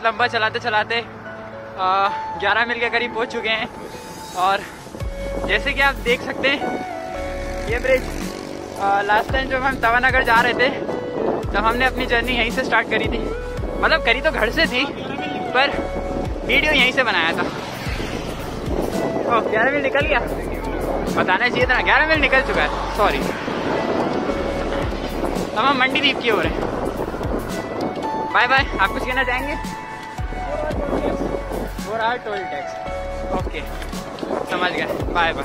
बहुत लंबा चलाते चलाते 11 मील के करीब पहुंच चुके हैं। और जैसे कि आप देख सकते हैं ये ब्रिज लास्ट टाइम जब हम तवानगर जा रहे थे तब हमने अपनी जर्नी यहीं से स्टार्ट करी थी। मतलब करी तो घर से थी पर वीडियो यहीं से बनाया था। 11 मील निकल गया, बताना चाहिए था ना। 11 मील निकल चुका है, सॉरी। अब हम मंडी द्वीप की ओर हैं। Bye bye. आप कुछ कहना चाहेंगे? 4 आवर टोल टैक्स। ओके, समझ गए। Bye bye.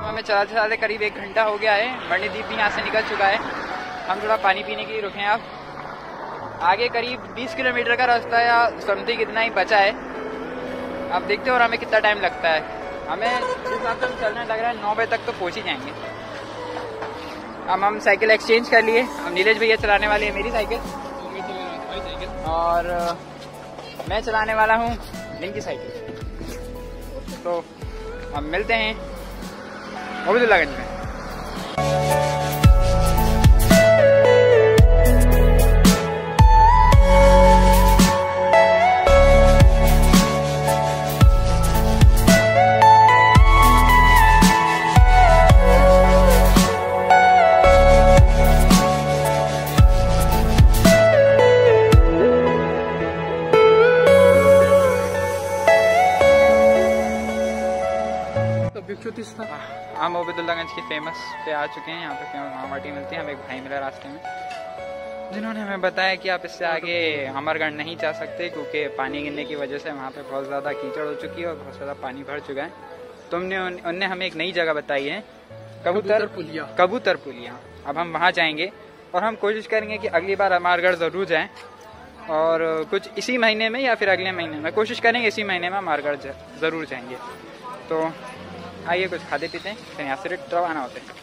हमें चलाते चलाते करीब 1 घंटा हो गया है। मंडी द्वीप भी यहाँ से निकल चुका है। हम थोड़ा पानी पीने के लिए रुके हैं। अब आगे करीब 20 किलोमीटर का रास्ता या समथिंग कितना ही बचा है। अब देखते हो और हमें कितना टाइम लगता है। हमें जिस हिसाब से हम चलने लग रहा है 9 बजे तक तो पहुँच ही जाएंगे। अब हम साइकिल एक्सचेंज कर लिए। अब नीलेश भैया चलाने वाले हैं मेरी साइकिल और मैं चलाने वाला हूँ इनकी साइकिल। तो हम मिलते हैं अब्दुल्लागंज में। हम अब्दुल्लागंज की फेमस पे आ चुके हैं। यहाँ पे फेमस मामाटी मिलती है। हमें एक भाई मिला रास्ते में जिन्होंने हमें बताया कि आप इससे आगे अमरगढ़ नहीं जा सकते क्योंकि पानी गिरने की वजह से वहाँ पे बहुत ज़्यादा कीचड़ हो चुकी है और बहुत ज़्यादा पानी भर चुका है। तो उनने हमें एक नई जगह बताई है, कबूतर पुलिया। अब हम वहाँ जाएंगे और हम कोशिश करेंगे कि अगली बार अमरगढ़ ज़रूर जाएँ और कुछ इसी महीने में या फिर अगले महीने में कोशिश करेंगे। इसी महीने में अमरगढ़ ज़रूर जाएंगे। तो आइए कुछ खाते पीते हैं, फिर यहाँ से रवाना होते हैं।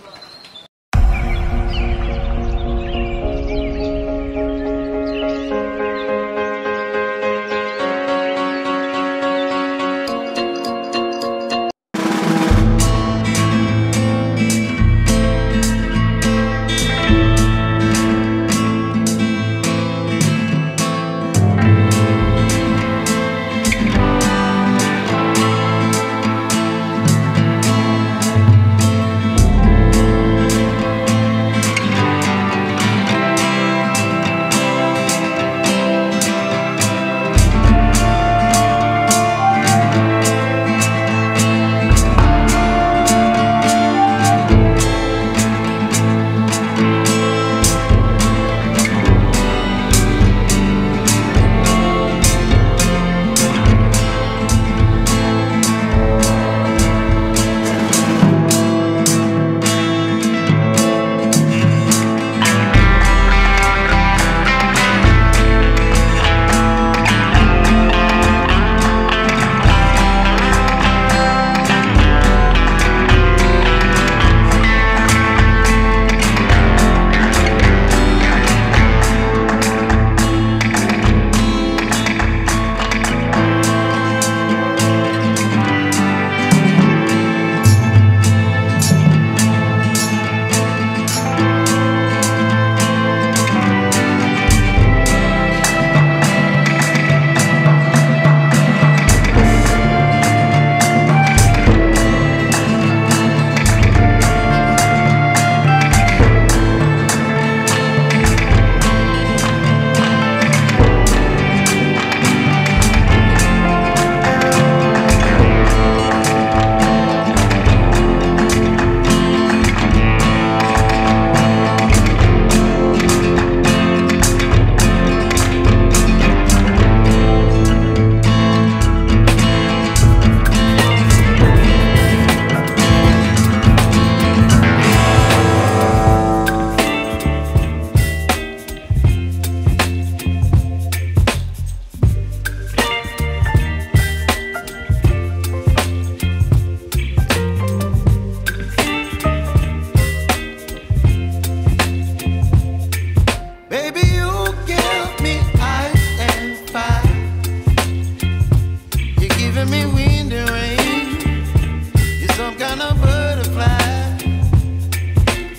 kind of butterfly.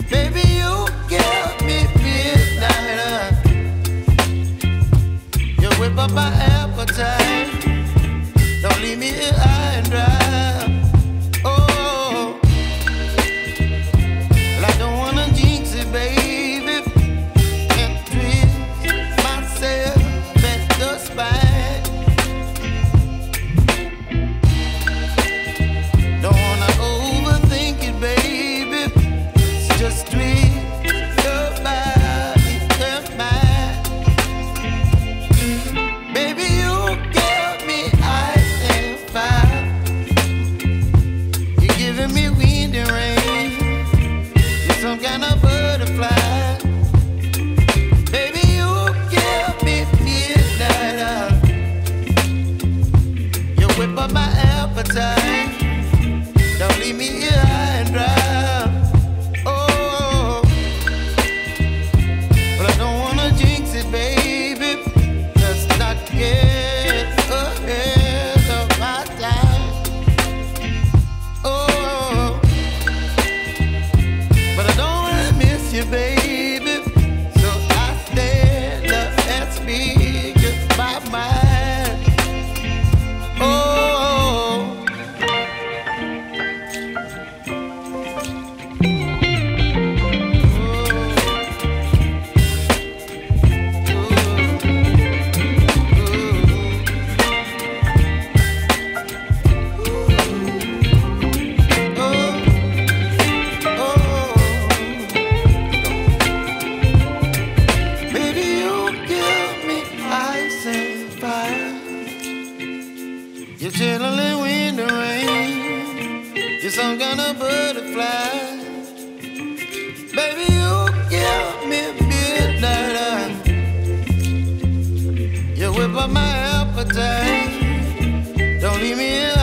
Baby, you give me midnight. You whip up my appetite. Don't leave me here high and dry. Oh, well, I don't wanna jinx it, baby, and twist myself at the spine. Don't wanna overthink it, baby. It's just twist your body and mine. Baby, you give me ice and fire. You're giving me wind and rain. You're some kind of butterfly. Baby, you give me midnight. You whip up my appetite. Don't leave me here high and dry. Oh, but I don't wanna jinx it, baby. Let's not get ahead of my time. Oh, but I don't wanna miss you, baby. So I stand up and speak my mind. Oh. Baby, you give me ice and fire. You're chilling wind and rain. You're some kind of butterfly. Baby, you give me midnight. You whip up my appetite. Don't leave me here